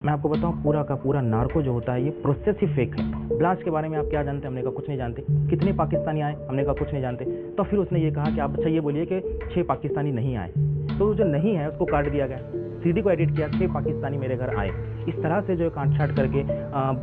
मैं आपको बताऊं, पूरा का पूरा नार्को जो होता है ये प्रोसेस ही फेक है। ब्लास्ट के बारे में आप क्या जानते हैं? हमने कहा कुछ नहीं जानते। कितने पाकिस्तानी आए? हमने कहा कुछ नहीं जानते। तो फिर उसने ये कहा कि आप अच्छा ये बोलिए कि 6 पाकिस्तानी नहीं आए। तो जो नहीं है उसको काट दिया गया, सीडी को एडिट किया, 6 पाकिस्तानी मेरे घर आए। इस तरह से जो है काट छाट करके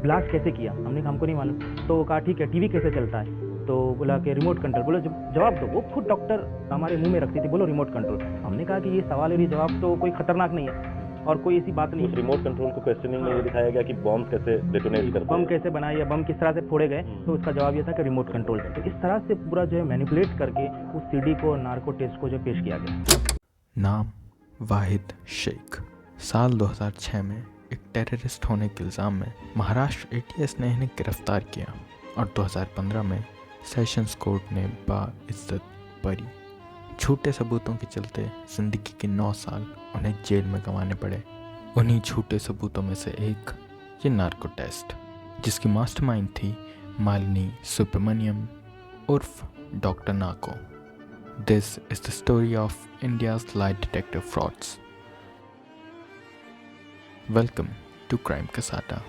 ब्लास्ट कैसे किया? हमने कहा हमको नहीं मालूम। तो कहा ठीक है, टीवी कैसे चलता है? तो बोला कि रिमोट कंट्रोल। बोलो जवाब दो। वो खुद डॉक्टर हमारे मुंह में रखती थी, बोलो रिमोट कंट्रोल। हमने कहा कि ये सवाल और ये जवाब तो कोई खतरनाक नहीं है और कोई ऐसी बात नहीं उस है। रिमोट कंट्रोल को क्वेश्चनिंग में ये दिखाया गया कि बॉम्ब कैसे डेटोनेट करते बम हैं। कैसे बनाए या बम किस तरह से फोड़े गए, तो उसका जवाब ये था कि रिमोट कंट्रोल। तो इस तरह से पूरा जो है मैनिपुलेट करके उस सीडी को, नार्को टेस्ट को जो पेश किया गया। नाम वाहिद शेख। साल 2006 में एक टेररिस्ट होने के इल्ज़ाम में महाराष्ट्र एटीएस ने इन्हें गिरफ्तार किया और 2015 में सेशंस कोर्ट ने बाइज्जत बरी। झूठे सबूतों के चलते ज़िंदगी के 9 साल उन्हें जेल में गंवाने पड़े। उन्हीं झूठे सबूतों में से एक ये नार्को टेस्ट, जिसकी मास्टरमाइंड थी मालिनी सुब्रमण्यम उर्फ doctor Nako. This is the story of India's lie detector frauds. Welcome to Crime Casata.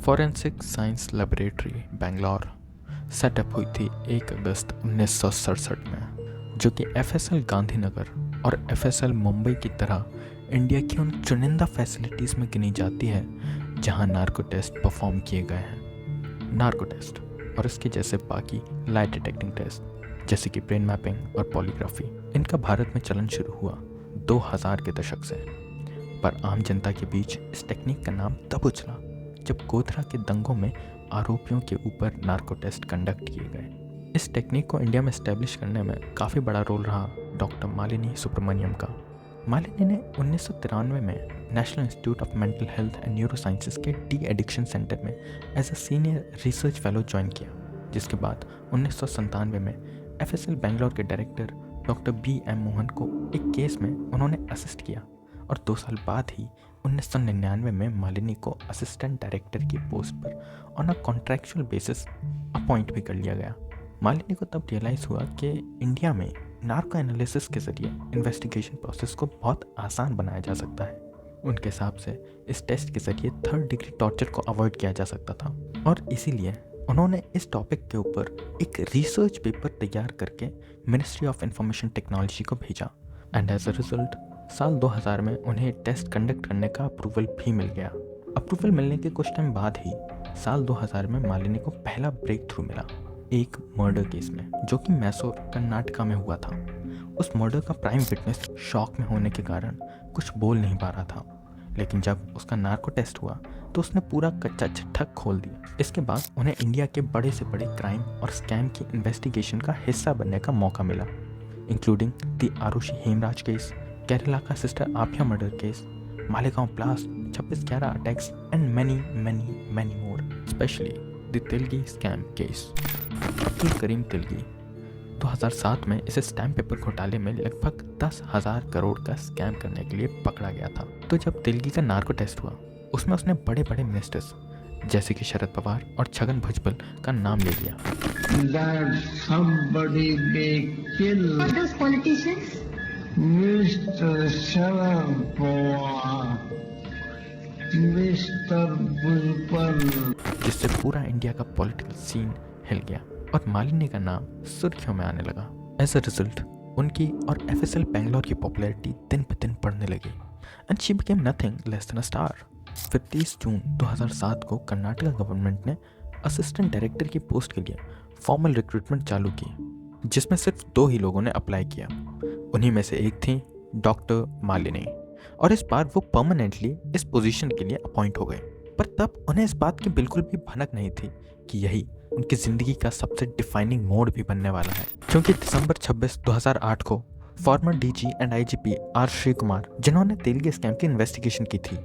Forensic science laboratory Bangalore setup हुई थी 1 अगस्त 1967 में, जो कि FSL गांधीनगर और FSL मुंबई की तरह इंडिया की उन चुनिंदा फैसिलिटीज़ में गिनी जाती है जहां नार्को टेस्ट परफॉर्म किए गए हैं। नार्को टेस्ट और इसके जैसे बाकी लाई डिटेक्टिंग टेस्ट जैसे कि ब्रेन मैपिंग और पॉलीग्राफी, इनका भारत में चलन शुरू हुआ 2000 के दशक से। पर आम जनता के बीच इस टेक्निक का नाम तब उछला जब गोधरा के दंगों में आरोपियों के ऊपर नार्को टेस्ट कंडक्ट किए गए। इस टेक्निक को इंडिया में इस्टेब्लिश करने में काफ़ी बड़ा रोल रहा डॉक्टर मालिनी सुब्रमण्यम का। मालिनी ने 1993 में national institute of mental health and neuro sciences के डी एडिक्शन सेंटर में as a senior research fellow join किया, जिसके बाद 1997 में FSL बेंगलोर के डायरेक्टर डॉक्टर BM मोहन को एक केस में उन्होंने असिस्ट किया और 2 साल बाद ही 1999 में मालिनी को असिस्टेंट डायरेक्टर की पोस्ट पर on a contractual basis appoint भी कर लिया गया। मालिनी को तब रियलाइज़ हुआ कि इंडिया में नार्को एनालिसिस के ज़रिए इन्वेस्टिगेशन प्रोसेस को बहुत आसान बनाया जा सकता है। उनके हिसाब से इस टेस्ट के ज़रिए 3rd डिग्री टॉर्चर को अवॉइड किया जा सकता था और इसीलिए उन्होंने इस टॉपिक के ऊपर एक रिसर्च पेपर तैयार करके मिनिस्ट्री ऑफ इंफॉर्मेशन टेक्नोलॉजी को भेजा एंड एज अ रिजल्ट साल 2000 में उन्हें टेस्ट कंडक्ट करने का अप्रूवल भी मिल गया। अप्रूवल मिलने के कुछ टाइम बाद ही साल 2000 में मालिनी को पहला ब्रेक थ्रू मिला एक मर्डर केस में, जो कि मैसूर कर्नाटका में हुआ था। उस मर्डर का प्राइम विटनेस शॉक में होने के कारण कुछ बोल नहीं पा रहा था, लेकिन जब उसका नार्को टेस्ट हुआ तो उसने पूरा कच्चा चिट्ठा खोल दिया। इसके बाद उन्हें इंडिया के बड़े से बड़े क्राइम और स्कैम की इन्वेस्टिगेशन का हिस्सा बनने का मौका मिला, including the Aarushi Hemraj case, Kerala का sister Abhaya murder case, Malegaon blast, 26/11 attacks and many many many more, specially the Telgi scam case. Abdul Karim Telgi 2007 में इसे स्टैम्प पेपर घोटाले में लगभग 10,000 करोड़ का स्कैम करने के लिए पकड़ा गया था। तो जब तिलगी का नार्को टेस्ट हुआ उसमें उसने बड़े बड़े मिनिस्टर्स जैसे कि शरद पवार और छगन भुजबल का नाम ले लिया। Mr. Sharad Pawar, Mr. Bhujbal, जिससे पूरा इंडिया का पॉलिटिकल सीन हिल गया और मालिनी का नाम सुर्खियों में आने लगा। एज अ रिजल्ट उनकी और FSL बेंगलोर की पॉपुलैरिटी दिन ब दिन बढ़ने लगी and she became nothing less than a star. फिर 30 जून 2007 को कर्नाटका गवर्नमेंट ने असिस्टेंट डायरेक्टर की पोस्ट के लिए फॉर्मल रिक्रूटमेंट चालू की, जिसमें सिर्फ 2 ही लोगों ने अप्लाई किया। उन्हीं में से एक थी डॉक्टर मालिनी और इस बार वो परमानेंटली इस पोजीशन के लिए अपॉइंट हो गए। पर तब उन्हें इस बात की बिल्कुल भी भनक नहीं थी कि यही उनकी ज़िंदगी का सबसे डिफाइनिंग मोड भी बनने वाला है, क्योंकि दिसंबर 26, 2008 को farmer DG and IGP R Shri Kumar, जिन्होंने तेलगी स्कैम की इन्वेस्टिगेशन की थी,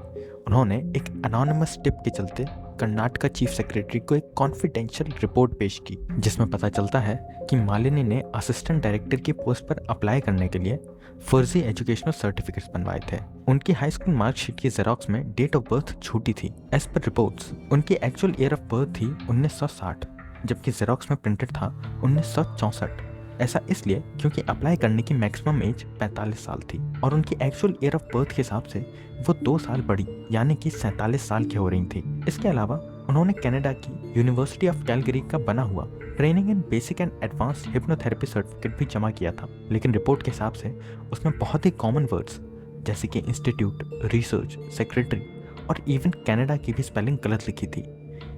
उन्होंने एक अनोनिमस टिप के चलते कर्नाटका चीफ सेक्रेटरी को एक कॉन्फिडेंशियल रिपोर्ट पेश की, जिसमें पता चलता है कि मालिनी ने असिस्टेंट डायरेक्टर की पोस्ट पर अप्लाई करने के लिए फर्जी एजुकेशनल सर्टिफिकेट्स बनवाए थे। उनकी हाई स्कूल मार्कशीट की जेरोक्स में डेट ऑफ बर्थ झूठी थी। एज पर रिपोर्ट्स उनकी एक्चुअल ईयर ऑफ बर्थ थी 1960, जबकि जेरोक्स में प्रिंटेड था 1964। ऐसा इसलिए क्योंकि अप्लाई करने की मैक्सिमम एज 45 साल थी और उनकी एक्चुअल ईयर ऑफ बर्थ के हिसाब से वो 2 साल बड़ी यानी कि 47 साल की हो रही थी। इसके अलावा उन्होंने कनाडा की यूनिवर्सिटी ऑफ कैलगरी का बना हुआ training in basic and advanced hypnotherapy certificate भी जमा किया था, लेकिन रिपोर्ट के हिसाब से उसमें बहुत ही कॉमन वर्ड्स जैसे कि इंस्टीट्यूट, रिसर्च, सेक्रेटरी और इवन कनाडा की भी स्पेलिंग गलत लिखी थी।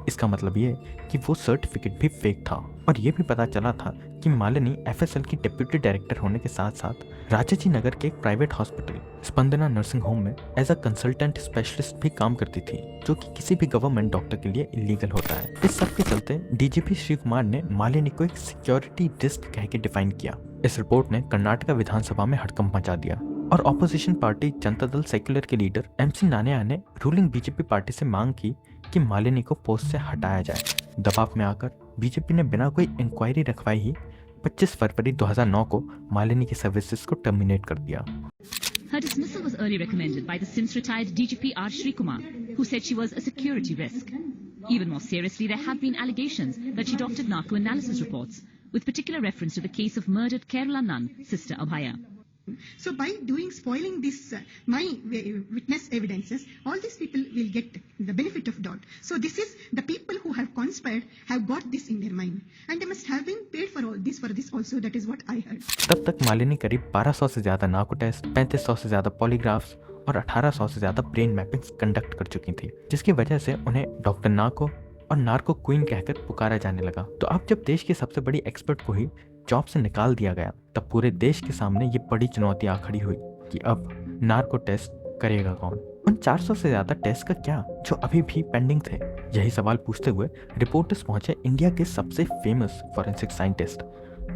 इसका मतलब ये कि वो सर्टिफिकेट भी फेक था। और ये भी पता चला था कि मालिनी एफएसएल की डिप्यूटी डायरेक्टर होने के साथ साथ राजाजी नगर के एक private hospital Spandana nursing home में एज अ कंसल्टेंट स्पेशलिस्ट भी काम करती थी, जो कि किसी भी गवर्नमेंट डॉक्टर के लिए इलीगल होता है। इस सब के चलते डीजीपी श्री कुमार ने मालिनी को एक सिक्योरिटी रिस्क कह के डिफाइन किया। इस रिपोर्ट ने कर्नाटका विधानसभा में हड़कंप मचा दिया और opposition party Janata Dal secular के लीडर एमसी नानिया ने रूलिंग बीजेपी पार्टी से मांग की कि मालिनी को पोस्ट से हटाया जाए। दबाव में आकर बीजेपी ने बिना कोई इंक्वायरी रखवाए ही 25 फरवरी 2009 को मालिनी की सर्विसेज को टर्मिनेट कर दिया। Her dismissal was early recommended by the since-retired DGP R. Srikumar, who said she was a security risk. Even more seriously, there have been allegations that she doctored narco-analysis reports, with particular reference to the case of murdered Kerala nun, Sister Abhaya. So by spoiling this my witness evidences, all these people will get the benefit of doubt. So this is the people who have conspired have got this in their mind, and they must have been paid for all this for this also. That is what I heard. तब तक मालिनी करीब 1200 से ज्यादा narco test, 3500 से ज्यादा पॉलीग्राफ्स और 1800 से ज्यादा ब्रेन मैपिंग्स कंडक्ट कर चुकी थी, जिसकी वजह से उन्हें डॉक्टर नार्को और नार्को क्वीन कहकर पुकारा जाने लगा। तो अब जब देश की सबसे बड़ी एक्सपर्ट को ही जॉब से निकाल दिया गया, तब पूरे देश के सामने ये बड़ी चुनौती आ खड़ी हुई कि अब नार्को टेस्ट करेगा कौन। उन 400 से ज्यादा टेस्ट का क्या जो अभी भी पेंडिंग थे? यही सवाल पूछते हुए रिपोर्टर्स पहुंचे इंडिया के सबसे famous forensic scientist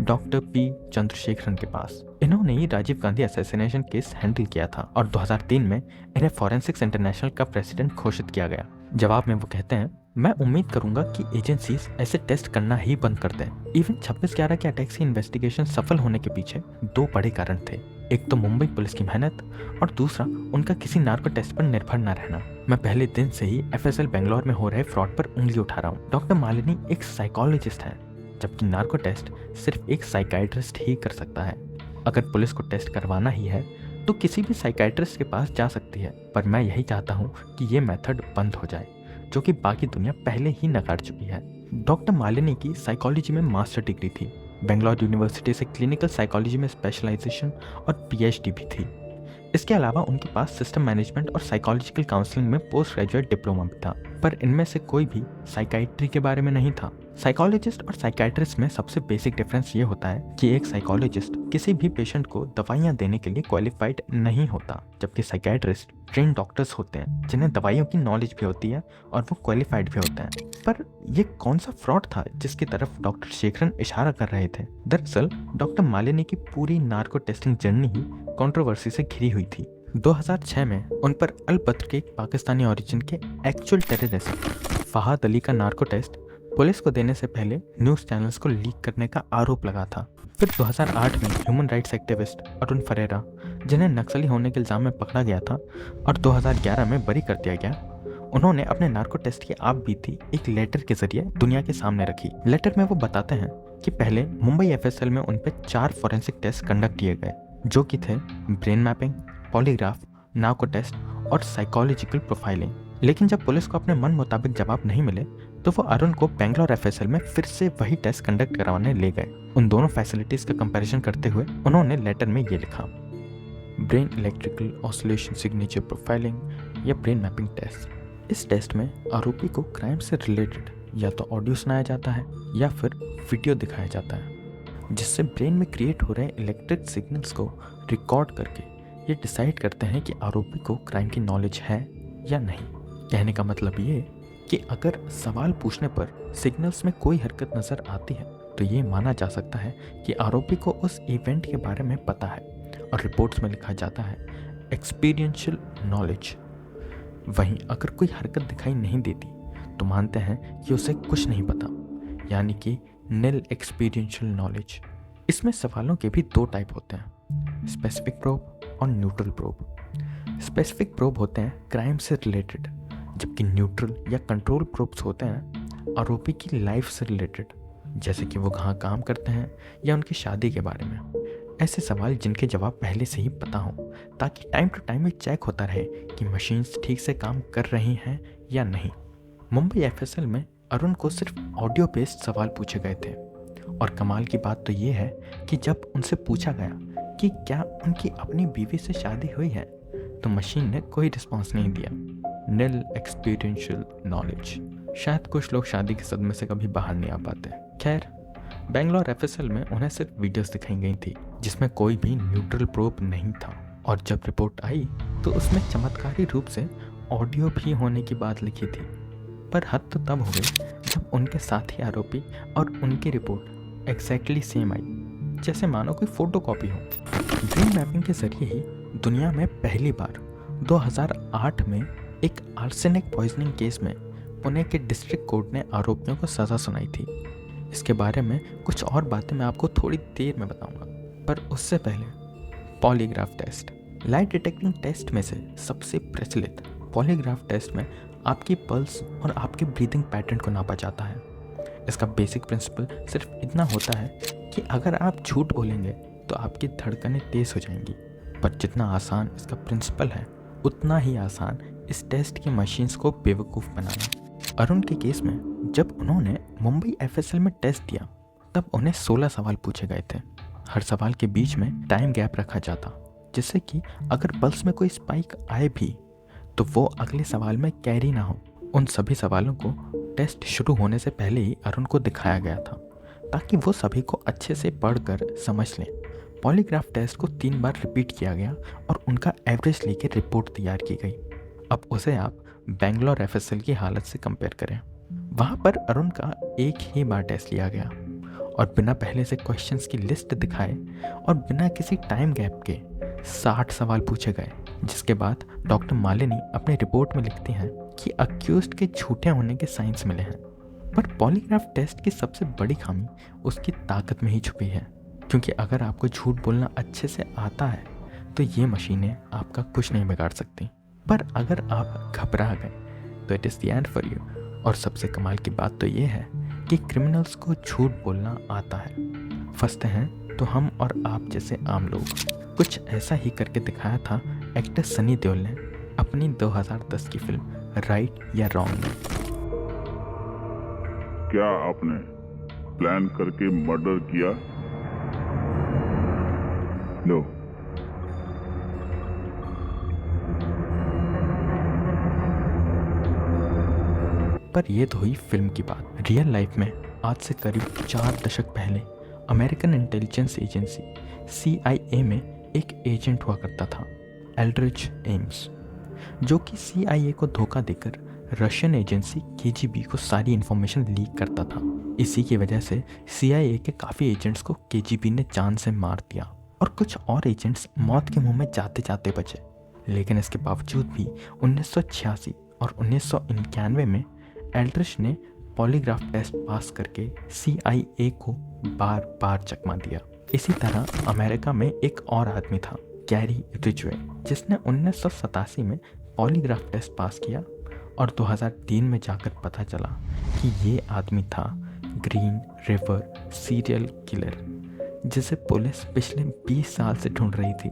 doctor P Chandrasekharan के पास। इन्होंने ही Rajiv Gandhi assassination case handle किया था और 2003 में इन्हें फॉरेंसिक्स इंटरनेशनल का प्रेसिडेंट घोषित किया गया। जवाब में वो कहते हैं, मैं उम्मीद करूंगा कि एजेंसीज ऐसे टेस्ट करना ही बंद कर दें। इवन 26/11 के अटैक्स की इन्वेस्टिगेशन सफल होने के पीछे 2 बड़े कारण थे। एक तो मुंबई पुलिस की मेहनत और दूसरा उनका किसी नार्को टेस्ट पर निर्भर न रहना। मैं पहले दिन से ही एफएसएल बेंगलोर में हो रहे फ्रॉड पर उंगली उठा रहा हूँ। डॉक्टर मालिनी एक साइकोलॉजिस्ट है, जबकि नार्को टेस्ट सिर्फ एक साइकाइट्रिस्ट ही कर सकता है। अगर पुलिस को टेस्ट करवाना ही है तो किसी भी साइकाइट्रिस्ट के पास जा सकती है, पर मैं यही चाहता हूँ कि ये मेथड बंद हो जाए, जो कि बाकी दुनिया पहले ही नकार चुकी है। डॉक्टर मालिनी की साइकोलॉजी में मास्टर डिग्री थी। बेंगलोर यूनिवर्सिटी से क्लिनिकल साइकोलॉजी में स्पेशलाइजेशन और पीएचडी भी थी। इसके अलावा उनके पास सिस्टम मैनेजमेंट और साइकोलॉजिकल काउंसलिंग में पोस्ट ग्रेजुएट डिप्लोमा भी था, पर इनमें से कोई भी साइकाइट्री के बारे में नहीं था। साइकोलॉजिस्ट और साइकाइट्रिस्ट में सबसे बेसिक डिफरेंस ये होता है कि एक साइकोलॉजिस्ट किसी भी पेशेंट को दवाइयाँ देने के लिए क्वालिफाइड नहीं होता, जबकि साइकाइट्रिस्ट ट्रेन डॉक्टर्स होते हैं जिन्हें दवाइयों की नॉलेज भी होती है और वो क्वालिफाइड भी होते हैं। पर ये कौन सा फ्रॉड था जिसकी तरफ डॉक्टर शेखरन इशारा कर रहे थे? दरअसल डॉक्टर मालिनी की पूरी नार्को टेस्टिंग जर्नी ही कंट्रोवर्सी से घिरी हुई थी। 2006 में उन पर अल बद्र के पाकिस्तानी ओरिजिन के एक्चुअल टेररिस्ट फहाद अली का नार्को टेस्ट पुलिस को देने से पहले न्यूज़ चैनल्स को लीक करने का आरोप लगा था। फिर 2008 में human rights activist Arun Ferreira, जिन्हें नक्सली होने के इल्ज़ाम में पकड़ा गया था और 2011 में बरी कर दिया गया, उन्होंने अपने नार्को टेस्ट की आप बीती एक लेटर के जरिए दुनिया के सामने रखी। लेटर में वो बताते हैं कि पहले मुंबई एफएसएल में उन पर 4 फॉरेंसिक टेस्ट कंडक्ट किए गए, जो कि थे brain mapping, polygraph, narco test और साइकोलॉजिकल प्रोफाइलिंग। लेकिन जब पुलिस को अपने मन मुताबिक जवाब नहीं मिले तो वो अरुण को बेंगलोर एफएसएल में फिर से वही टेस्ट कंडक्ट करवाने ले गए। उन दोनों फैसिलिटीज का कंपैरिजन करते हुए उन्होंने लेटर में ये लिखा, brain electrical oscillation signature profiling या ब्रेन मैपिंग टेस्ट। इस टेस्ट में आरोपी को क्राइम से रिलेटेड या तो ऑडियो सुनाया जाता है या फिर वीडियो दिखाया जाता है, जिससे ब्रेन में क्रिएट हो रहे इलेक्ट्रिक सिग्नल्स को रिकॉर्ड करके ये डिसाइड करते हैं कि आरोपी को क्राइम की नॉलेज है या नहीं। कहने का मतलब ये कि अगर सवाल पूछने पर सिग्नल्स में कोई हरकत नज़र आती है तो ये माना जा सकता है कि आरोपी को उस इवेंट के बारे में पता है, और रिपोर्ट्स में लिखा जाता है एक्सपीरियंशियल नॉलेज। वहीं अगर कोई हरकत दिखाई नहीं देती तो मानते हैं कि उसे कुछ नहीं पता, यानी कि नील एक्सपीरियंशियल नॉलेज। इसमें सवालों के भी दो टाइप होते हैं, स्पेसिफिक प्रोब और न्यूट्रल प्रोब। स्पेसिफिक प्रोब होते हैं क्राइम से रिलेटेड, जबकि न्यूट्रल या कंट्रोल प्रोब्स होते हैं आरोपी की लाइफ से रिलेटेड, जैसे कि वो कहाँ काम करते हैं या उनकी शादी के बारे में। ऐसे सवाल जिनके जवाब पहले से ही पता हों, ताकि टाइम टू टाइम ये चेक होता रहे कि मशीन्स ठीक से काम कर रही हैं या नहीं। मुंबई एफएसएल में अरुण को सिर्फ ऑडियो बेस्ड सवाल पूछे गए थे, और कमाल की बात तो ये है कि जब उनसे पूछा गया कि क्या उनकी अपनी बीवी से शादी हुई है, तो मशीन ने कोई रिस्पॉन्स नहीं दिया। नील एक्सपीरियंशियल नॉलेज। शायद कुछ लोग शादी के सदमे से कभी बाहर नहीं आ पाते। खैर, बेंगलोर एफएसएल में उन्हें सिर्फ वीडियोस दिखाई गई थी जिसमें कोई भी न्यूट्रल प्रोब नहीं था, और जब रिपोर्ट आई तो उसमें चमत्कारी रूप से ऑडियो भी होने की बात लिखी थी। पर हद तो तब हो गई जब उनके साथी आरोपी और उनकी रिपोर्ट एग्जैक्टली सेम आई, जैसे मानो कोई फोटोकॉपी हो। ड्रीम मैपिंग के जरिए ही दुनिया में पहली बार 2008 में एक आर्सेनिक पॉइजनिंग केस में पुणे के डिस्ट्रिक्ट कोर्ट ने आरोपियों को सज़ा सुनाई थी। इसके बारे में कुछ और बातें मैं आपको थोड़ी देर में बताऊंगा, पर उससे पहले polygraph test. Lie detecting test में से सबसे प्रचलित पॉलीग्राफ टेस्ट में आपकी पल्स और आपके ब्रीदिंग पैटर्न को नापा जाता है। इसका बेसिक प्रिंसिपल सिर्फ इतना होता है कि अगर आप झूठ बोलेंगे तो आपकी धड़कनें तेज़ हो जाएंगी, पर जितना आसान इसका प्रिंसिपल है उतना ही आसान इस टेस्ट की मशीन्स को बेवकूफ़ बनाना। अरुण के केस में जब उन्होंने मुंबई एफएसएल में टेस्ट दिया तब उन्हें 16 सवाल पूछे गए थे। हर सवाल के बीच में टाइम गैप रखा जाता, जिससे कि अगर पल्स में कोई स्पाइक आए भी तो वो अगले सवाल में कैरी ना हो। उन सभी सवालों को टेस्ट शुरू होने से पहले ही अरुण को दिखाया गया था, ताकि वो सभी को अच्छे से पढ़कर समझ लें। पॉलीग्राफ टेस्ट को 3 बार रिपीट किया गया और उनका एवरेज लेके रिपोर्ट तैयार की गई। अब उसे आप बेंगलोर एफएसएल की हालत से कंपेयर करें। वहाँ पर अरुण का एक ही बार टेस्ट लिया गया और बिना पहले से क्वेश्चंस की लिस्ट दिखाए और बिना किसी टाइम गैप के 60 सवाल पूछे गए, जिसके बाद डॉक्टर मालिनी अपनी रिपोर्ट में लिखती हैं कि अक्यूज्ड के झूठे होने के साइंस मिले हैं। पर पॉलीग्राफ टेस्ट की सबसे बड़ी खामी उसकी ताकत में ही छुपी है, क्योंकि अगर आपको झूठ बोलना अच्छे से आता है तो ये मशीनें आपका कुछ नहीं बिगाड़ सकती। पर अगर आप घबरा गए तो it is the end for you. और सबसे कमाल की बात तो ये है कि क्रिमिनल्स को झूठ बोलना आता है। फंसते हैं तो हम और आप जैसे आम लोग। कुछ ऐसा ही करके दिखाया था एक्टर सनी देओल ने अपनी 2010 की फिल्म राइट या रॉन्ग में। क्या आपने प्लान करके मर्डर किया? नो। पर यह तो हुई फिल्म की बात। रियल लाइफ में आज से करीब 4 दशक पहले अमेरिकन इंटेलिजेंस एजेंसी CIA में एक एजेंट हुआ करता था, एल्ड्रिच एम्स, जो कि CIA को धोखा देकर रशियन एजेंसी KGB को सारी इन्फॉर्मेशन लीक करता था। इसी की वजह से CIA के काफ़ी एजेंट्स को KGB ने जान से मार दिया और कुछ और एजेंट्स मौत के मुंह में जाते जाते बचे। लेकिन इसके बावजूद भी 1986 और 1991 में एल्ड्रिच ने पॉलीग्राफ टेस्ट पास करके CIA को बार बार चकमा दिया। इसी तरह अमेरिका में एक और आदमी था, कैरी रिजवे, जिसने 1987 में पॉलीग्राफ टेस्ट पास किया और 2003 में जाकर पता चला कि ये आदमी था ग्रीन रिवर सीरियल किलर, जिसे पुलिस पिछले 20 साल से ढूंढ रही थी,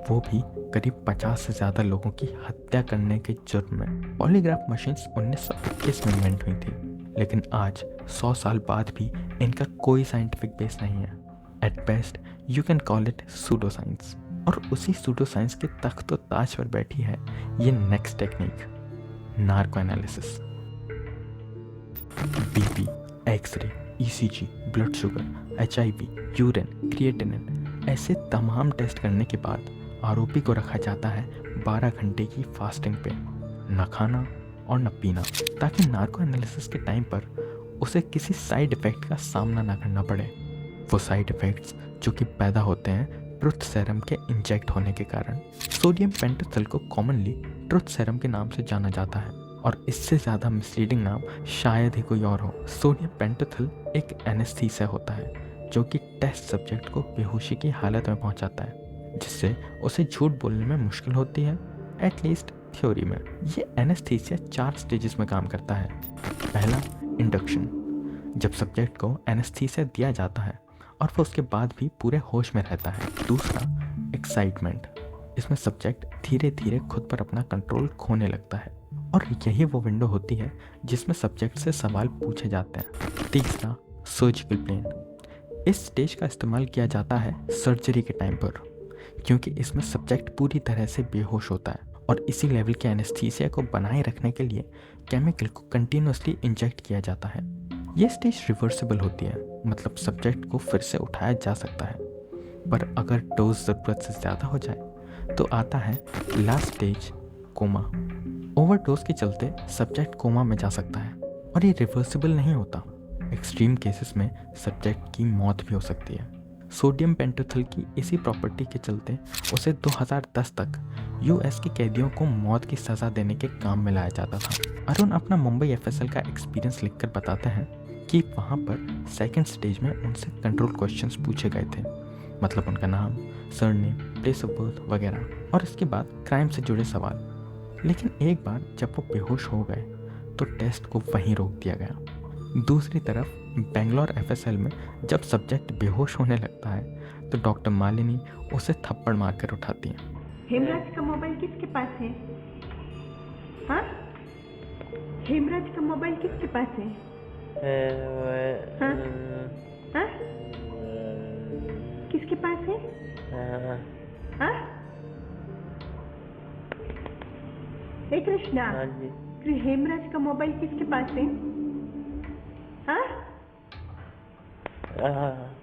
वो भी करीब 50 से ज़्यादा लोगों की हत्या करने के जुर्म में। पॉलीग्राफ मशीन्स 1921 में इन्वेंट हुई थी, लेकिन आज 100 साल बाद भी इनका कोई साइंटिफिक बेस नहीं है। At best you can call it pseudo science. और उसी सूडो साइंस के तख्त व ताज पर बैठी है ये next technique, narco analysis. BP, x ray, ECG, blood sugar, HIV, urine, creatinine, ऐसे तमाम टेस्ट करने के बाद आरोपी को रखा जाता है 12 घंटे की फास्टिंग पे, न खाना और न पीना, ताकि नार्को एनालिसिस के टाइम पर उसे किसी साइड इफ़ेक्ट का सामना ना करना पड़े। वो साइड इफ़ेक्ट्स जो कि पैदा होते हैं ट्रुथ सेरम के इंजेक्ट होने के कारण। सोडियम पेंटोथल को कॉमनली ट्रुथ सेरम के नाम से जाना जाता है और इससे ज़्यादा मिसलीडिंग नाम शायद ही कोई और हो। सोडियम पेंटोथल एक एनेस्थीसिया होता है जो कि टेस्ट सब्जेक्ट को बेहोशी की हालत में पहुंचाता है, जिससे उसे झूठ बोलने में मुश्किल होती है, एटलीस्ट थ्योरी में। ये एनेस्थीसिया 4 स्टेजेस में काम करता है। पहला, इंडक्शन, जब सब्जेक्ट को एनेस्थीसिया दिया जाता है और वो उसके बाद भी पूरे होश में रहता है। दूसरा, एक्साइटमेंट, इसमें सब्जेक्ट धीरे धीरे खुद पर अपना कंट्रोल खोने लगता है और यही वो विंडो होती है जिसमें सब्जेक्ट से सवाल पूछे जाते हैं। तीसरा, सर्जिकल प्लेन, इस स्टेज का इस्तेमाल किया जाता है सर्जरी के टाइम पर, क्योंकि इसमें सब्जेक्ट पूरी तरह से बेहोश होता है और इसी लेवल के एनेस्थीसिया को बनाए रखने के लिए केमिकल को कंटिन्यूसली इंजेक्ट किया जाता है। ये स्टेज रिवर्सिबल होती है, मतलब सब्जेक्ट को फिर से उठाया जा सकता है, पर अगर डोज ज़रूरत से ज़्यादा हो जाए तो आता है लास्ट स्टेज, कोमा। ओवरडोज के चलते सब्जेक्ट कोमा में जा सकता है और ये रिवर्सिबल नहीं होता। एक्सट्रीम केसेस में सब्जेक्ट की मौत भी हो सकती है। सोडियम पेंटोथल की इसी प्रॉपर्टी के चलते उसे 2010 तक यूएस के कैदियों को मौत की सज़ा देने के काम में लाया जाता था। अरुण अपना मुंबई एफएसएल का एक्सपीरियंस लिखकर बताते हैं कि वहाँ पर सेकंड स्टेज में उनसे कंट्रोल क्वेश्चंस पूछे गए थे, मतलब उनका नाम, सरनेम, प्लेस ऑफ बर्थ वगैरह, और इसके बाद क्राइम से जुड़े सवाल। लेकिन एक बार जब वो बेहोश हो गए तो टेस्ट को वहीं रोक दिया गया। दूसरी तरफ बेंगलोर एफएसएल में जब सब्जेक्ट बेहोश होने लगता है तो डॉक्टर मालिनी उसे थप्पड़ मारकर उठाती हैं। हेमराज का मोबाइल किसके पास है? हाँ, हेमराज का मोबाइल किसके पास है? हाँ? हाँ? किसके पास है? हाँ? हे कृष्णा, हेमराज का मोबाइल किसके पास है? हाँ?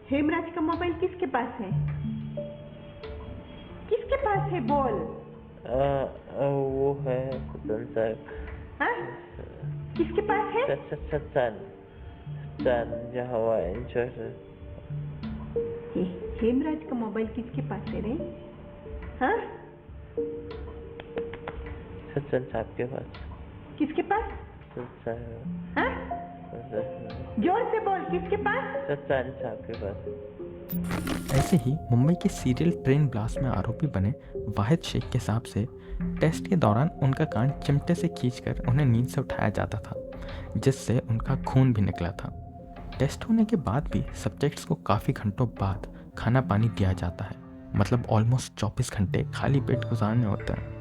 हेमराज का मोबाइल किसके पास है? किसके पास है बोल? वो है सत्सन साहब। हाँ? किसके पास है? सत्सन जो हवा इंश्योरेंस। हेमराज का मोबाइल किसके पास है रे? हाँ? सत्सन साहब के पास। किसके पास? हाँ? जोर से बोल, किसके पास? सत्सन साहब के पास। ऐसे ही मुंबई के सीरियल ट्रेन ब्लास्ट में आरोपी बने वाहिद शेख के हिसाब से टेस्ट के दौरान उनका कान चिमटे से खींचकर उन्हें नींद से उठाया जाता था, जिससे उनका खून भी निकला था। टेस्ट होने के बाद भी सब्जेक्ट्स को काफ़ी घंटों बाद खाना पानी दिया जाता है, मतलब ऑलमोस्ट 24 घंटे खाली पेट गुजारने होते हैं।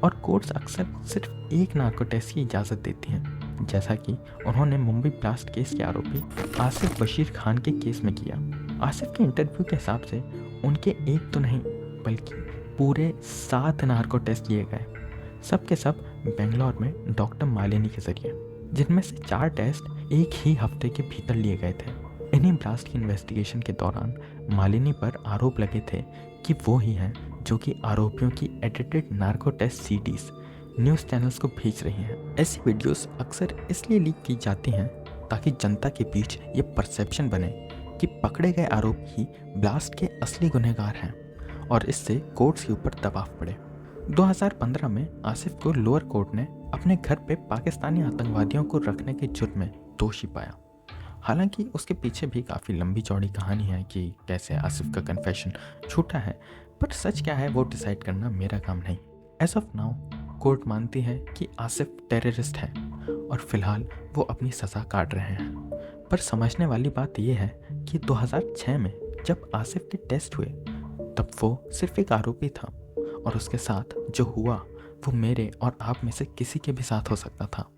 और कोर्ट्स अक्सर सिर्फ एक नार्को टेस्ट की इजाज़त देती हैं, जैसा कि उन्होंने मुंबई ब्लास्ट केस के आरोपी आसिफ बशीर खान के केस में किया। आसिफ के इंटरव्यू के हिसाब से उनके एक तो नहीं बल्कि पूरे 7 नार्को टेस्ट लिए गए, सब के सब बेंगलोर में डॉक्टर मालिनी के जरिए, जिनमें से 4 टेस्ट एक ही हफ्ते के भीतर लिए गए थे। इन्हीं ब्लास्ट की इन्वेस्टिगेशन के दौरान मालिनी पर आरोप लगे थे कि वो ही हैं जो कि आरोपियों की edited narco test CDs news channels को भेज रही हैं। ऐसी वीडियोस अक्सर इसलिए लीक की जाती हैं ताकि जनता के बीच ये परसेप्शन बने कि पकड़े गए आरोपी ही ब्लास्ट के असली गुनहगार हैं और इससे कोर्ट्स के ऊपर दबाव पड़े। 2015 में आसिफ को लोअर कोर्ट ने अपने घर पे पाकिस्तानी आतंकवादियों को रखने के जुर्म में दोषी पाया। हालांकि उसके पीछे भी काफ़ी लंबी चौड़ी कहानी है कि कैसे आसिफ का कन्फेशन झूठा है, पर सच क्या है वो डिसाइड करना मेरा काम नहीं। एज ऑफ नाउ कोर्ट मानती है कि आसिफ टेररिस्ट है और फिलहाल वो अपनी सज़ा काट रहे हैं। पर समझने वाली बात यह है कि 2006 में जब आसिफ के टेस्ट हुए तब वो सिर्फ एक आरोपी था और उसके साथ जो हुआ वो मेरे और आप में से किसी के भी साथ हो सकता था।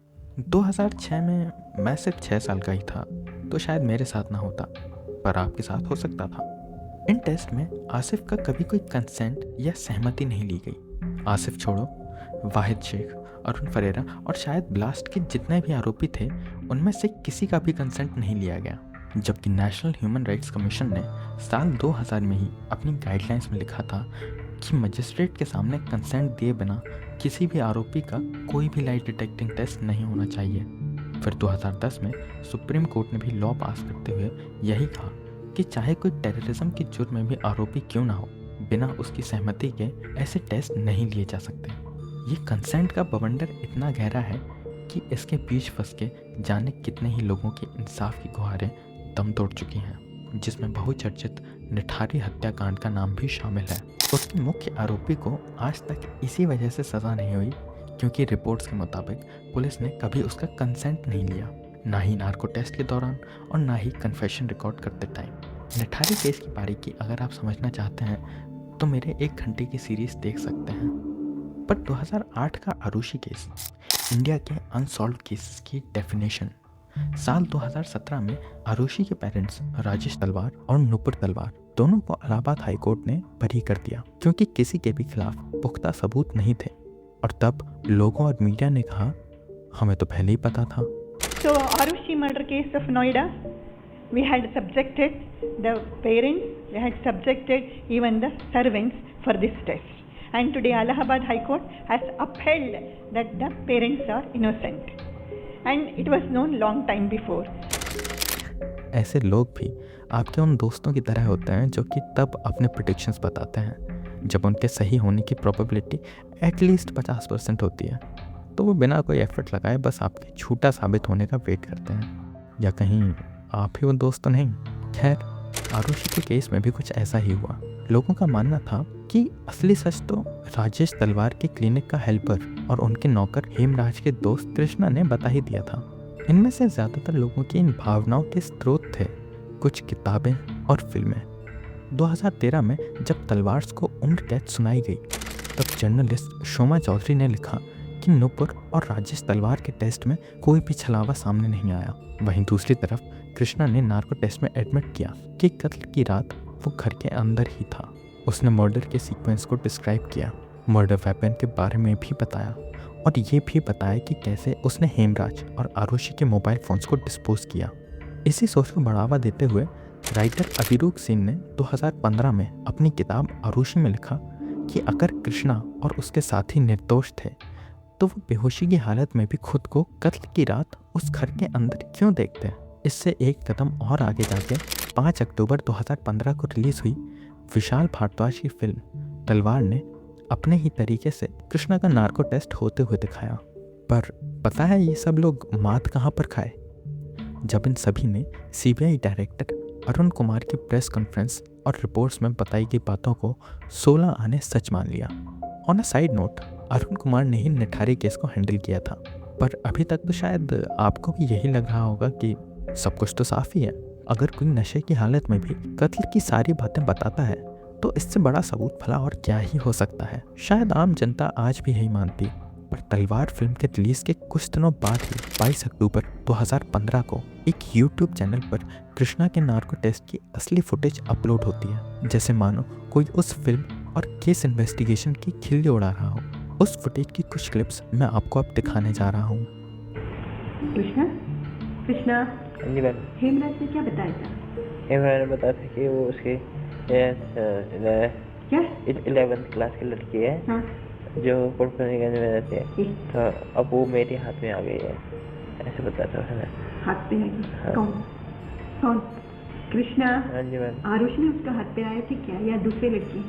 2006 में मैं सिर्फ 6 साल का ही था, तो शायद मेरे साथ ना होता, पर आपके साथ हो सकता था। इन टेस्ट में आसिफ का कभी कोई कंसेंट या सहमति नहीं ली गई। आसिफ छोड़ो, वाहिद शेख, अरुण फरेरा और शायद ब्लास्ट के जितने भी आरोपी थे उनमें से किसी का भी कंसेंट नहीं लिया गया, जबकि नेशनल ह्यूमन राइट्स कमीशन ने साल 2000 में ही अपनी गाइडलाइंस में लिखा था कि मजिस्ट्रेट के सामने कंसेंट दिए बिना किसी भी आरोपी का कोई भी लाई डिटेक्टिंग टेस्ट नहीं होना चाहिए। फिर 2010 में सुप्रीम कोर्ट ने भी लॉ पास करते हुए यही कहा कि चाहे कोई टेररिज्म के जुर्म में भी आरोपी क्यों ना हो, बिना उसकी सहमति के ऐसे टेस्ट नहीं लिए जा सकते। ये कंसेंट का बवंडर इतना गहरा है कि इसके बीच फंस के जाने कितने ही लोगों की इंसाफ की गुहारें दम तोड़ चुकी हैं, जिसमें बहुचर्चित निठारी हत्याकांड का नाम भी शामिल है। उसके मुख्य आरोपी को आज तक इसी वजह से सज़ा नहीं हुई क्योंकि रिपोर्ट्स के मुताबिक पुलिस ने कभी उसका कंसेंट नहीं लिया, ना ही नार्को टेस्ट के दौरान और ना ही कन्फेशन रिकॉर्ड करते टाइम। निठारी केस की बारीकी अगर आप समझना चाहते हैं तो मेरे 1 घंटे की सीरीज देख सकते हैं। पर 2008 का आरुषि केस इंडिया के अनसॉल्व केसेस की डेफिनेशन। साल 2017 में आरुषि के पेरेंट्स राजेश तलवार और नुपुर तलवार दोनों को इलाहाबाद हाई कोर्ट ने बरी कर दिया क्योंकि किसी के भी खिलाफ पुख्ता सबूत नहीं थे। और तब लोगों और मीडिया ने कहा हमें तो पहले ही पता था। So Arushi murder case of Noida, we had subjected the parents, we had subjected even the servants for this test. And today Allahabad High Court has upheld that the parents are innocent. And it was known long time before. ऐसे लोग भी आपके उन दोस्तों की तरह होते हैं जो कि तब अपने प्रेडिक्शंस बताते हैं जब उनके सही होने की प्रोबेबिलिटी एटलीस्ट 50% होती है। तो वो बिना कोई एफर्ट लगाए बस आपके झूठा साबित होने का वेट करते हैं, या कहीं आप ही वो दोस्त तो नहीं। खैर, आरुषि के केस में भी कुछ ऐसा ही हुआ। लोगों का मानना था कि असली सच तो राजेश तलवार के क्लिनिक का हेल्पर और उनके नौकर हेमराज के दोस्त कृष्णा ने बता ही दिया था। इनमें से ज़्यादातर लोगों की इन भावनाओं के स्रोत थे कुछ किताबें और फिल्में। 2013 में जब तलवार को उम्र कैद सुनाई गई तब जर्नलिस्ट शोमा चौधरी ने लिखा कि नुपुर और राजेश तलवार के टेस्ट में कोई भी छलावा सामने नहीं आया। वहीं दूसरी तरफ कृष्णा ने नार्को टेस्ट में एडमिट किया कि कत्ल की रात वो घर के अंदर ही था। उसने मर्डर के सीक्वेंस को डिस्क्राइब किया, मर्डर वेपन के बारे में भी बताया और ये भी बताया कि कैसे उसने हेमराज और आरुषि के मोबाइल फ़ोन्स को डिस्पोज किया। इसी सोच को बढ़ावा देते हुए राइटर अभिरूप सिंह ने 2015 में अपनी किताब आरुषि में लिखा कि अगर कृष्णा और उसके साथी निर्दोष थे तो वो बेहोशी की हालत में भी खुद को कत्ल की रात उस घर के अंदर क्यों देखते। इससे एक कदम और आगे जाके 5 अक्टूबर 2015 को रिलीज़ हुई विशाल भारद्वाज की फिल्म तलवार ने अपने ही तरीके से कृष्णा का नार्को टेस्ट होते हुए दिखाया। पर पता है ये सब लोग मात कहाँ पर खाए? जब इन सभी ने सीबीआई डायरेक्टर अरुण कुमार की प्रेस कॉन्फ्रेंस और रिपोर्ट्स में बताई गई बातों को 16 आने सच मान लिया। On a side note, Arun Kumar ने ही निठारी केस को हैंडल किया था, पर अभी तक तो शायद आपको भी यही लग रहा होगा कि सब कुछ तो साफ ही है। अगर कोई नशे की हालत में भी कत्ल की सारी बातें बताता है तो इससे बड़ा सबूत भला और क्या ही हो सकता है। शायद आम जनता आज भी यही मानती, पर तलवार फिल्म के रिलीज के कुछ दिनों बाद ही 22 अक्टूबर 2015 को एक YouTube चैनल पर कृष्णा के नार्को टेस्ट की असली फुटेज अपलोड होती है, जैसे मानो कोई उस फिल्म और केस इन्वेस्टिगेशन की खिल्ली उड़ा रहा हो। उस फुटेज की कुछ क्लिप्स मैं आपको अब दिखाने जा रहा हूँ। कृष्णा, कृष्णा, जी मैम। हेमराज ने क्या बताया था? हेमराज ने बताया था कि वो उसकी क्या 11th क्लास की लड़की है। हाँ। जो पुरपनीगंज में रहती है, तो अब वो मेरे हाथ में आ गई है, ऐसे बताया था उसने। हाथ पे आई? हाँ। कौन कौन? कृष्णा? हाँ जी मैम। आरुषि ने उसका हाथ पे आया थी क्या, या दूसरी लड़की?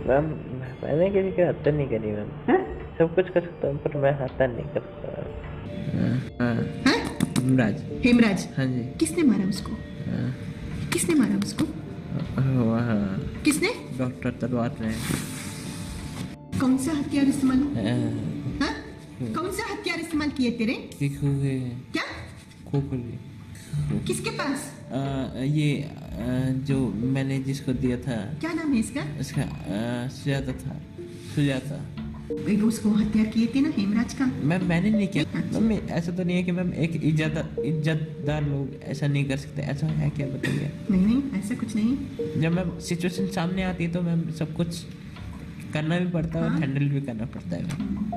मैम मैंने किसी की हत्या नहीं करी मैम। हाँ? सब कुछ कर सकता हूँ पर मैं हत्या नहीं कर सकता। हेमराज। हेमराज? हाँ जी। किसने मारा उसको? किसने मारा उसको? किसने? डॉक्टर तलवार ने। कौन सा हथियार इस्तेमाल? हाँ? कौन सा हथियार इस्तेमाल किए तेरे? क्या? खोखली। किसके पास? ये जो मैंने जिसको दिया था। क्या नाम है इसका? इसका सुजाता था। सुजाता। उसको हत्यार किए थे ना हेमराज का? मैंने नहीं किया। मैम ऐसा तो नहीं है कि मैम एक इज्जतदार लोग ऐसा नहीं कर सकते, ऐसा है क्या बताइए? नहीं ऐसा कुछ नहीं। जब मैम सिचुएशन सामने आती है तो मैम सब कुछ करना भी पड़ता है और हैंडल भी करना पड़ता है मैम।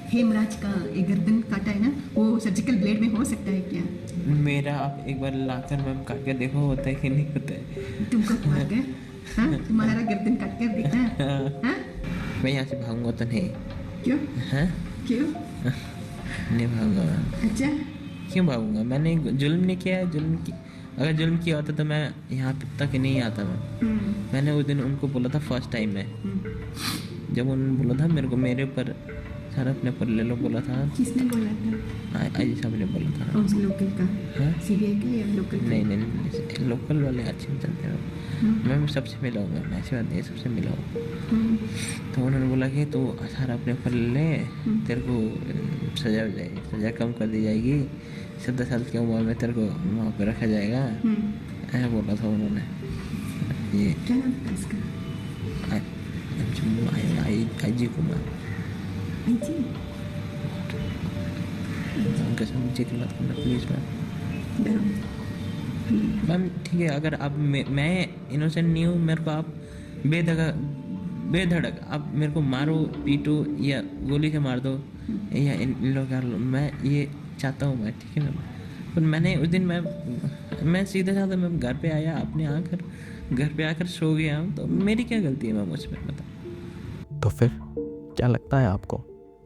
हेमराज का एक गर्दन काटा है ना, वो सर्जिकल ब्लेड में हो सकता है क्या? मेरा आप एक बार लाकर मैम काट के देखो होता है कि नहीं होता है। तुमको मार गए? हाँ? तुम्हारा गर्दन काट कर देखना है? हाँ? मैं यहाँ से भागूंगा तो नहीं। क्यों? हाँ? क्यों? नहीं भागूंगा। अच्छा, क्यों भागूंगा? मैंने जुल्म नहीं किया है। अगर जुल्म किया होता तो मैं यहाँ तक नहीं आता मैं। मैंने उस दिन उनको बोला था फर्स्ट टाइम में, जब उन्होंने बोला था मेरे ऊपर आधार अपने पर ले लो बोला था। किसने बोला था? आई साहब ने बोला था। कौन से लोकल का? हाँ? सीबीआई का या लोकल का? नहीं, लोकल वाले अच्छे नहीं चलते हैं। मैं सबसे मिला हूँ, मैं ऐसी बात नहीं, सबसे मिला हूँ। तो उन्होंने बोला कि तू आधार अपने पर ले, तेरे को सजा हो जाएगी, सजा कम कर दी जाएगी, 17 साल की उम्र में तेरे को वहाँ पर रखा जाएगा, ऐसा बोला था उन्होंने। ये क्या नाम था इसका? आई जी कुमार। आईजी? उनके साथ मुझे की बात करना प्लीज़ मैम। ठीक है, अगर आप मैं इनोसेंट नहीं हूँ, मेरे को आप बेधड़क आप मेरे को मारो, पीटो या गोली से मार दो या इन लोग कर लो, मैं ये चाहता हूँ मैं, ठीक है मैम। पर मैंने उस दिन मैं सीधे साधा मैं घर पे आया, अपने घर पे आकर सो गया हूँ, तो मेरी क्या गलती है मैम उसमें, बता। तो फिर क्या लगता है आपको,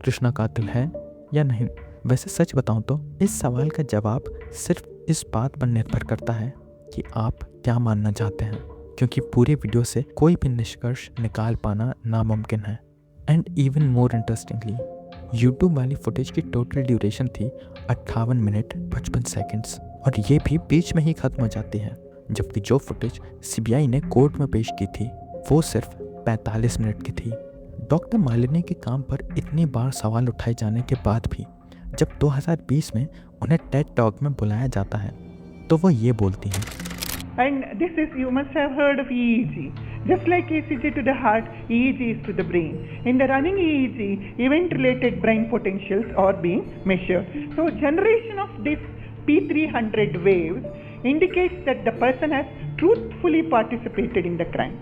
कृष्णा कातिल है या नहीं? वैसे सच बताऊं तो इस सवाल का जवाब सिर्फ इस बात पर निर्भर करता है कि आप क्या मानना चाहते हैं, क्योंकि पूरी वीडियो से कोई भी निष्कर्ष निकाल पाना नामुमकिन है। And even more interestingly, YouTube वाली फुटेज की टोटल ड्यूरेशन थी 58 मिनट 55 सेकंड्स, और ये भी बीच में ही ख़त्म हो जाती है, जबकि जो फुटेज सीबीआई ने कोर्ट में पेश की थी वो सिर्फ 45 मिनट की थी। डॉक्टर मालिनी के काम पर इतनी बार सवाल उठाए जाने के बाद भी जब 2020 में उन्हें टेड टॉक में बुलाया जाता है तो वो ये बोलती हैं, And this is, you must have heard of EEG. Just like ECG to the heart, EEG is to the brain. In the running EEG, event-related brain potentials are being measured. So generation of this P300 waves indicates that the person has truthfully participated in the crime.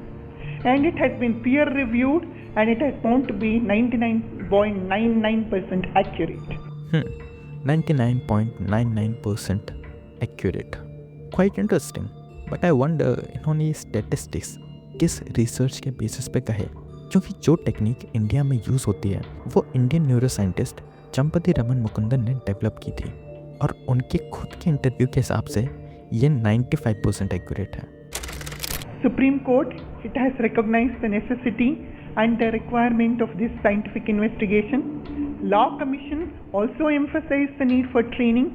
And it has been peer-reviewed and it has found to be 99.99% accurate. 99.99% accurate. Quite interesting. But I wonder इन्होंने ये statistics किस research के basis पे कहे, क्योंकि जो technique India में use होती है वो इंडियन न्यूरोसाइंटिस्ट चंपति रमन मुकुंदन ने डेवलप की थी, और उनके खुद के इंटरव्यू के हिसाब से ये 95% एक्यूरेट है। Supreme Court, it has recognized the necessity and the requirement of this scientific investigation. Law Commission also emphasized the need for training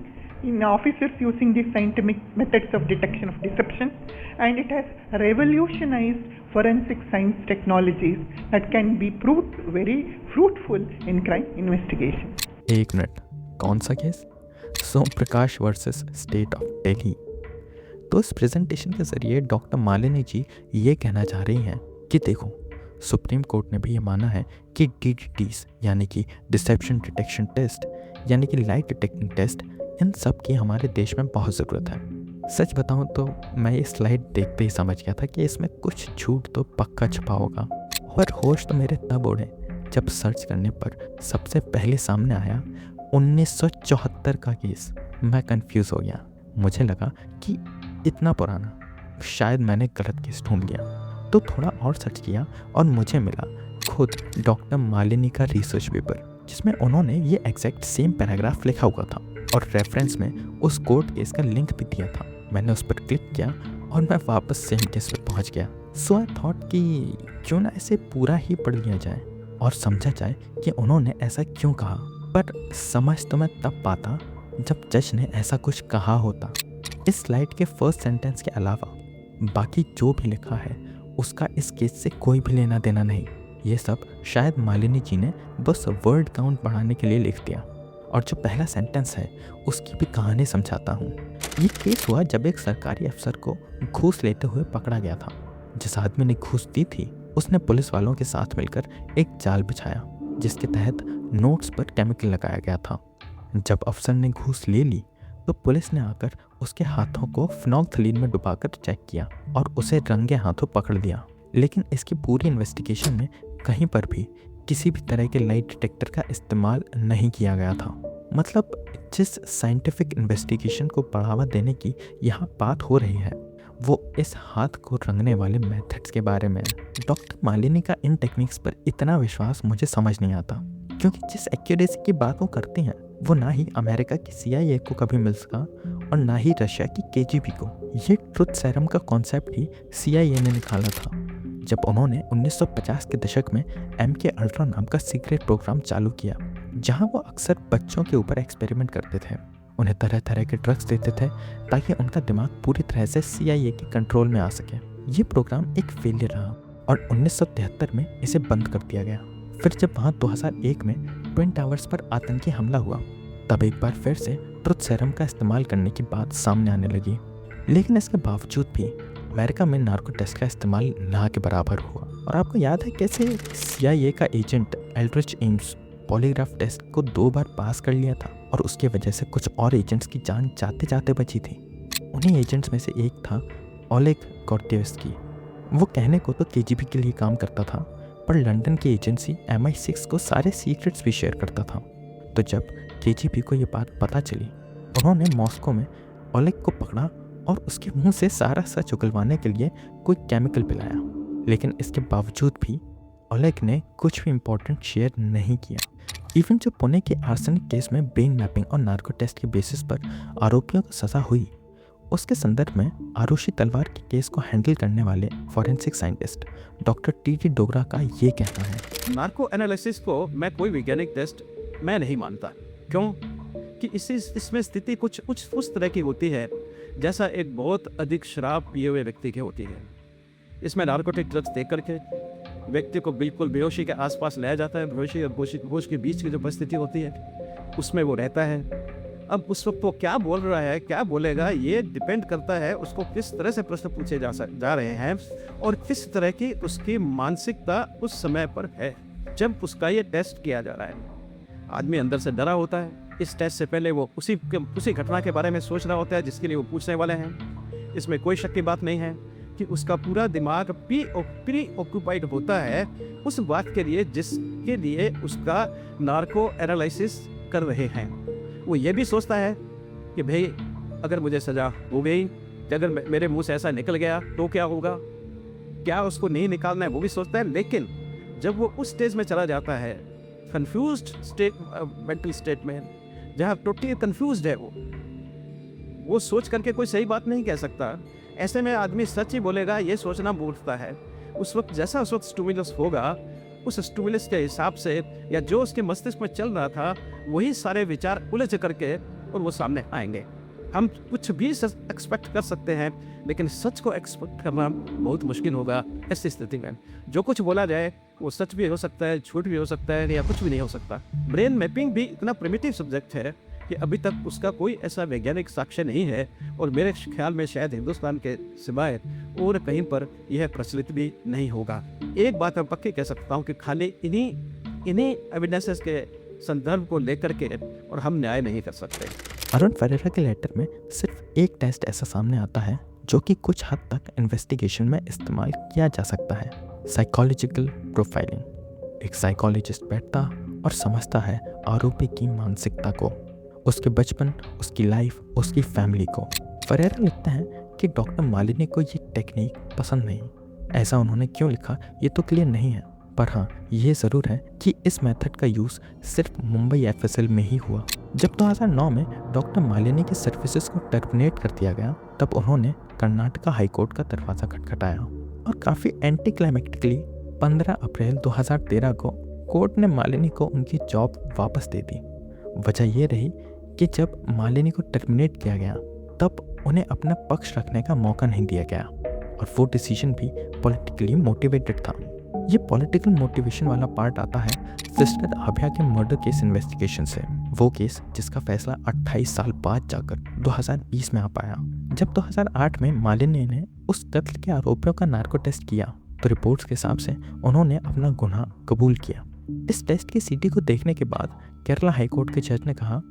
in officers using these scientific methods of detection of deception, and it has revolutionized forensic science technologies that can be proved very fruitful in crime investigation. एक minute, कौन सा case? Som Prakash versus state of Delhi. तो इस presentation के जरिए doctor Malini ji ये कहना चाह रही हैं कि देखो, सुप्रीम कोर्ट ने भी ये माना है कि DDTs यानी कि डिसेप्शन डिटेक्शन टेस्ट यानी कि लाइट डिटेक्टिंग टेस्ट, इन सब की हमारे देश में बहुत ज़रूरत है। सच बताऊं तो मैं ये स्लाइड देखते ही समझ गया था कि इसमें कुछ झूठ तो पक्का छुपा होगा, और होश तो मेरे तब उड़े जब सर्च करने पर सबसे पहले सामने आया 1974 का केस। मैं कंफ्यूज हो गया, मुझे लगा कि इतना पुराना, शायद मैंने गलत केस ढूंढ लिया। तो थोड़ा और सर्च किया और मुझे मिला खुद डॉक्टर मालिनी का रिसर्च पेपर, जिसमें उन्होंने ये एग्जैक्ट सेम पैराग्राफ लिखा हुआ था और रेफरेंस में उस कोर्ट केस का लिंक भी दिया था। मैंने उस पर क्लिक किया और मैं वापस सेम केस पर पहुंच गया। सो आई थॉट कि क्यों ना इसे पूरा ही पढ़ लिया जाए और समझा जाए कि उन्होंने ऐसा क्यों कहा। पर समझ तो मैं तब पाता जब जज ने ऐसा कुछ कहा होता। इस स्लाइड के फर्स्ट सेंटेंस के अलावा बाकी जो भी लिखा है उसका इस केस से कोई भी लेना देना नहीं। ये सब शायद मालिनी जी ने बस वर्ड काउंट बढ़ाने के लिए लिख दिया। और जो पहला सेंटेंस है उसकी भी कहानी समझाता हूँ। ये केस हुआ जब एक सरकारी अफसर को घूस लेते हुए पकड़ा गया था। जिस आदमी ने घूस दी थी उसने पुलिस वालों के साथ मिलकर एक जाल बिछाया जिसके तहत नोट्स पर केमिकल लगाया गया था। जब अफसर ने घूस ले ली तो पुलिस ने आकर उसके हाथों को फिनोल्फथलीन में डुबाकर चेक किया और उसे रंगे हाथों पकड़ लिया। लेकिन इसकी पूरी इन्वेस्टिगेशन में कहीं पर भी किसी भी तरह के लाइट डिटेक्टर का इस्तेमाल नहीं किया गया था। मतलब जिस साइंटिफिक इन्वेस्टिगेशन को बढ़ावा देने की यहाँ बात हो रही है वो इस हाथ को रंगने वाले मेथड्स के बारे में। डॉक्टर मालिनी का इन टेक्निक्स पर इतना विश्वास मुझे समझ नहीं आता, क्योंकि जिस एक्यूरेसी की बात वो करते हैं वो ना ही अमेरिका की CIA को कभी मिल सका और ना ही रशिया की KGB को। ये ट्रुथ सेरम का कॉन्सेप्ट ही CIA ने निकाला था जब उन्होंने 1950 के दशक में MK अल्ट्रा नाम का सीक्रेट प्रोग्राम चालू किया, जहां वो अक्सर बच्चों के ऊपर एक्सपेरिमेंट करते थे। उन्हें तरह तरह के ड्रग्स देते थे ताकि उनका दिमाग पूरी तरह से CIA के कंट्रोल में आ सके। ये प्रोग्राम एक फेलियर रहा और 1973 में इसे बंद कर दिया गया। फिर जब वहाँ 2001 में ट्विन टावर्स पर आतंकी हमला हुआ, तब एक बार फिर से ट्रुथ सेरम का इस्तेमाल करने की बात सामने आने लगी। लेकिन इसके बावजूद भी अमेरिका में नार्को टेस्ट का इस्तेमाल ना के बराबर हुआ। और आपको याद है कैसे CIA का agent Aldrich Ames polygraph test को 2 बार पास कर लिया था और उसकी वजह से कुछ और एजेंट्स की जान जाते जाते बची थी। उन्हीं एजेंट्स में से एक था ओलेग कोर्तेवस्की। वो कहने को तो KGB के लिए काम करता था, पर लंदन की एजेंसी MI6 को सारे सीक्रेट्स भी शेयर करता था। तो जब KGB को ये बात पता चली, उन्होंने मॉस्को में ओलेग को पकड़ा और उसके मुंह से सारा सच उगलवाने के लिए कोई केमिकल पिलाया। लेकिन इसके बावजूद भी ओलेग ने कुछ भी इम्पोर्टेंट शेयर नहीं किया। इवन जो पुणे के आर्सेनिक केस में ब्रेन मैपिंग और नार्को टेस्ट के बेसिस पर आरोपियों को सजा हुई, उसके संदर्भ में आरुषि तलवार के केस को हैंडल करने वाले forensic scientist doctor TT Dogra का ये कहना है। नार्को एनालिसिस को मैं कोई वैज्ञानिक टेस्ट मैं नहीं मानता। क्यों? कि इसमें स्थिति कुछ उस तरह की होती है जैसा एक बहुत अधिक शराब पिए हुए व्यक्ति की होती है। इसमें नार्कोटिक ड्रग्स दे करके व्यक्ति को बिल्कुल बेहोशी के आसपास लाया जाता है। बेहोशी और होश के बीच की जो परिस्थिति होती है उसमें वो रहता है। अब उस वक्त वो क्या बोल रहा है, क्या बोलेगा, ये डिपेंड करता है उसको किस तरह से प्रश्न पूछे जा रहे हैं और किस तरह की उसकी मानसिकता उस समय पर है जब उसका ये टेस्ट किया जा रहा है। आदमी अंदर से डरा होता है। इस टेस्ट से पहले वो उसी घटना के बारे में सोच रहा होता है जिसके लिए वो पूछने वाले हैं। इसमें कोई शक की बात नहीं है कि उसका पूरा दिमाग प्री ऑक्यूपाइड होता है उस बात के लिए जिसके लिए उसका नार्को एनालिसिस कर रहे हैं। वो ये भी सोचता है कि भाई अगर मुझे सज़ा हो गई, अगर मेरे मुंह से ऐसा निकल गया तो क्या होगा, क्या उसको नहीं निकालना है, वो भी सोचता है। लेकिन जब वो उस स्टेज में चला जाता है, कंफ्यूज्ड स्टेट, मेंटल स्टेट में, जहाँ टोटली कंफ्यूज्ड है, वो सोच करके कोई सही बात नहीं कह सकता। ऐसे में आदमी सच ही बोलेगा, ये सोचना भूलता है। उस वक्त जैसा उस वक्त स्टिमुलस होगा, उस स्टिमुलस के हिसाब से या जो उसके मस्तिष्क में चल रहा था वही सारे विचार उलझ करके और वो सामने आएंगे। हम कुछ भी एक्सपेक्ट कर सकते हैं, लेकिन सच को एक्सपेक्ट करना बहुत मुश्किल होगा ऐसी स्थिति में। जो कुछ बोला जाए वो सच भी हो सकता है, झूठ भी हो सकता है, या कुछ भी नहीं हो सकता। ब्रेन मैपिंग भी इतना प्रिमिटिव सब्जेक्ट है कि अभी तक उसका कोई ऐसा वैज्ञानिक साक्ष्य नहीं है और मेरे ख्याल में शायद हिंदुस्तान के सिवाय और कहीं पर यह प्रचलित भी नहीं होगा। एक बात मैं पक्की कह सकता हूँ कि खाली इन्हीं एविडेंसेस के संदर्भ को लेकर के और हम न्याय नहीं कर सकते। अरुण फरेरा के लेटर में सिर्फ एक टेस्ट ऐसा सामने आता है जो कि कुछ हद तक इन्वेस्टिगेशन में इस्तेमाल किया जा सकता है, साइकोलॉजिकल प्रोफाइलिंग। एक साइकोलॉजिस्ट बैठता और समझता है आरोपी की मानसिकता को, उसके बचपन, उसकी लाइफ, उसकी फैमिली को। फरेरा लिखते हैं कि डॉक्टर मालिनी को ये टेक्निक पसंद नहीं। ऐसा उन्होंने क्यों लिखा ये तो क्लियर नहीं है, पर हाँ ये ज़रूर है कि इस मेथड का यूज़ सिर्फ मुंबई FSL में ही हुआ। जब 2009 में डॉक्टर मालिनी के सर्विसेज को टर्मिनेट कर दिया गया, तब उन्होंने कर्नाटका हाईकोर्ट का दरवाज़ा खटखटाया और काफ़ी एंटी क्लाइमेटिकली 15 अप्रैल 2013 को कोर्ट ने मालिनी को उनकी जॉब वापस दे दी। वजह ये रही कि जब मालिनी को टर्मिनेट किया गया तब उन्हें अपना पक्ष रखने का मौका नहीं दिया गया और वो डिसीजन भी पॉलिटिकली मोटिवेटेड था। ये पॉलिटिकल मोटिवेशन वाला पार्ट आता है सिस्टर आभ्या के मर्डर केस इन्वेस्टिगेशन से। वो केस जिसका फैसला 28 साल बाद जाकर 2020 में आ पाया। जब 2008 में मालिनी ने उस कत्ल के आरोपियों का नार्को टेस्ट किया तो रिपोर्ट्स के हिसाब से उन्होंने अपना गुनाह कबूल किया। इस टेस्ट की CD को देखने के बाद केरला हाईकोर्ट के जज ने कहा,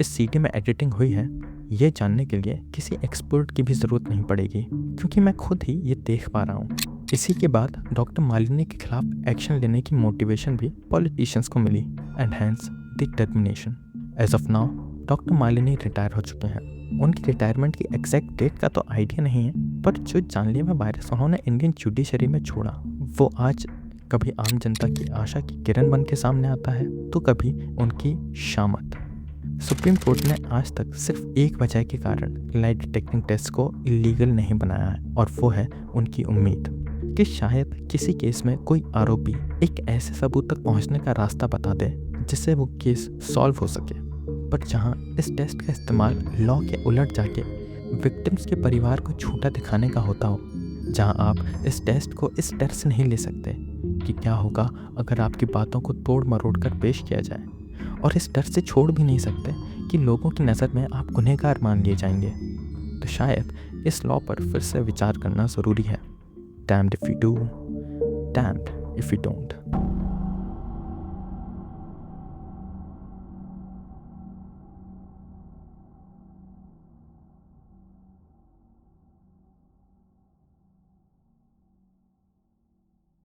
इस CD में एडिटिंग हुई है, ये जानने के लिए किसी एक्सपर्ट की भी ज़रूरत नहीं पड़ेगी क्योंकि मैं खुद ही ये देख पा रहा हूँ। इसी के बाद डॉक्टर मालिनी के खिलाफ एक्शन लेने की मोटिवेशन भी पॉलिटिशियंस को मिली and hence the termination. As of now doctor Malini retire हो चुके हैं। उनकी रिटायरमेंट की एग्जैक्ट डेट का तो आइडिया नहीं है, पर जो जानलेवा वायरस उन्होंने इंडियन जुडिशरी में छोड़ा वो आज कभी आम जनता की आशा की किरण बन के सामने आता है तो कभी उनकी शामत। सुप्रीम कोर्ट ने आज तक सिर्फ एक वजह के कारण लाई डिटेक्टिंग टेस्ट को इलीगल नहीं बनाया है और वो है उनकी उम्मीद कि शायद किसी केस में कोई आरोपी एक ऐसे सबूत तक पहुंचने का रास्ता बता दे जिससे वो केस सॉल्व हो सके। पर जहाँ इस टेस्ट का इस्तेमाल लॉ के उलट जाके विक्टिम्स के परिवार को छोटा दिखाने का होता हो, जहाँ आप इस टेस्ट को इस डर से नहीं ले सकते कि क्या होगा अगर आपकी बातों को तोड़ मरोड़ कर पेश किया जाए, और इस डर से छोड़ भी नहीं सकते कि लोगों की नज़र में आप गुनहगार मान लिए जाएंगे, तो शायद इस लॉ पर फिर से विचार करना ज़रूरी है। Damned if you do, damned if you don't.